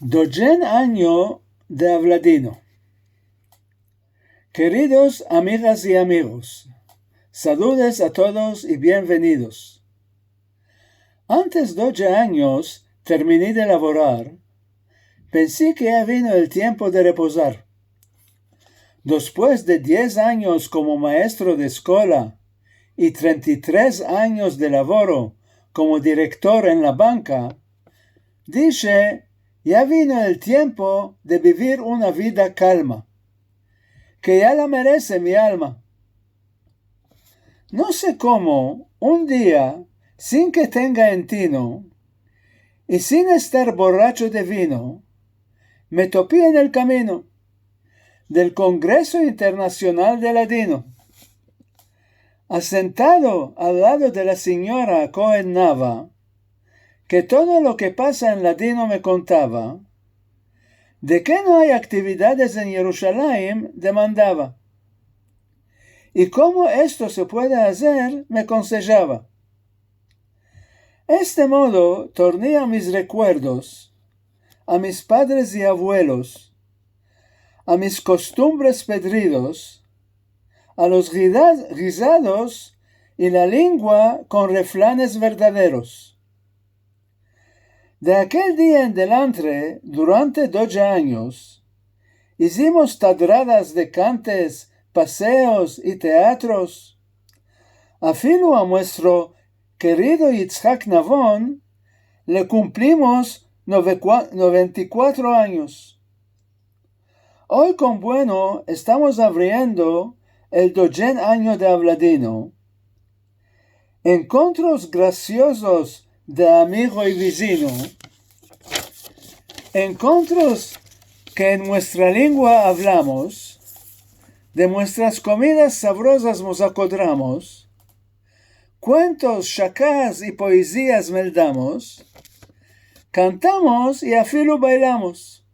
Dogen año de Avladino. Queridos amigas y amigos, saludes a todos y bienvenidos. Antes 12 años terminé de laborar, pensé que ya vino el tiempo de reposar. Después de 10 años como maestro de escuela y 33 años de laboro como director en la banca, dije, ya vino el tiempo de vivir una vida calma, que ya la merece mi alma. No sé cómo, un día, sin que tenga entino, y sin estar borracho de vino, me topé en el camino del Congreso Internacional de Ladino. Asentado al lado de la señora Cohen Nava, que todo lo que pasa en Ladino me contaba, de que no hay actividades en Jerusalén, demandaba. Y cómo esto se puede hacer, me aconsejaba. Este modo torné a mis recuerdos, a mis padres y abuelos, a mis costumbres pedridos, a los guisados y la lengua con refranes verdaderos. De aquel día en delante, durante 12 años, hicimos tadradas de cantes, paseos y teatros. Afilo a nuestro querido Yitzhak Navon le cumplimos 94 años. Hoy con bueno estamos abriendo el 12 año de Avladino. Encuentros graciosos de amigo y vecino, encuentros que en nuestra lengua hablamos, de nuestras comidas sabrosas nos acordamos, cuentos, shakás y poesías meldamos, cantamos y afilo bailamos.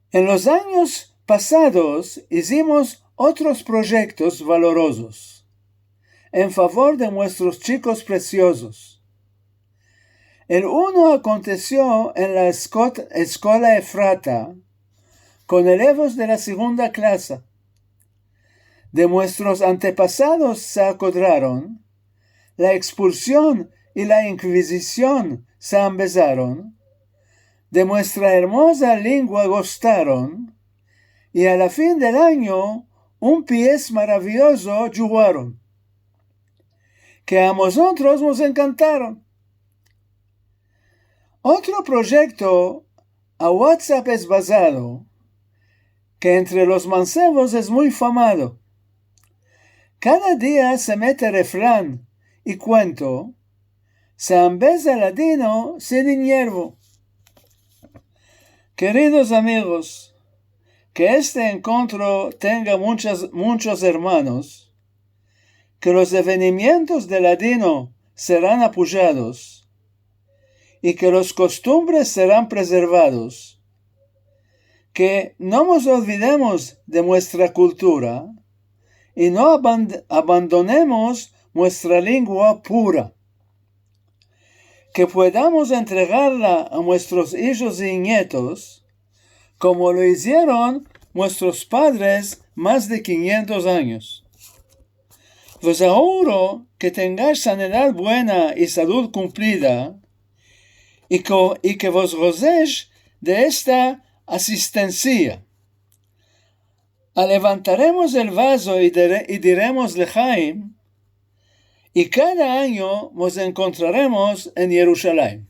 En los años pasados hicimos otros proyectos valorosos en favor de nuestros chicos preciosos. El uno aconteció en la escuela Efrata, con elevos de la segunda clase. De nuestros antepasados se acordaron, la expulsión y la inquisición se empezaron, de nuestra hermosa lengua gustaron, y a la fin del año un pies maravilloso jugaron, que a nosotros nos encantaron. Otro proyecto a WhatsApp es basado, que entre los mancebos es muy famado. Cada día se mete refrán y cuento, se embesa ladino sin hierbo. Queridos amigos, que este encuentro tenga muchos hermanos, que los evenimientos de ladino serán apoyados y que los costumbres serán preservados, que no nos olvidemos de nuestra cultura y no abandonemos nuestra lengua pura, que podamos entregarla a nuestros hijos y nietos como lo hicieron nuestros padres más de 500 años. Vos auguro que tengáis sanidad buena y salud cumplida y que vos gocéis de esta asistencia. Levantaremos el vaso y diremos Lejaim, y cada año nos encontraremos en Jerusalén.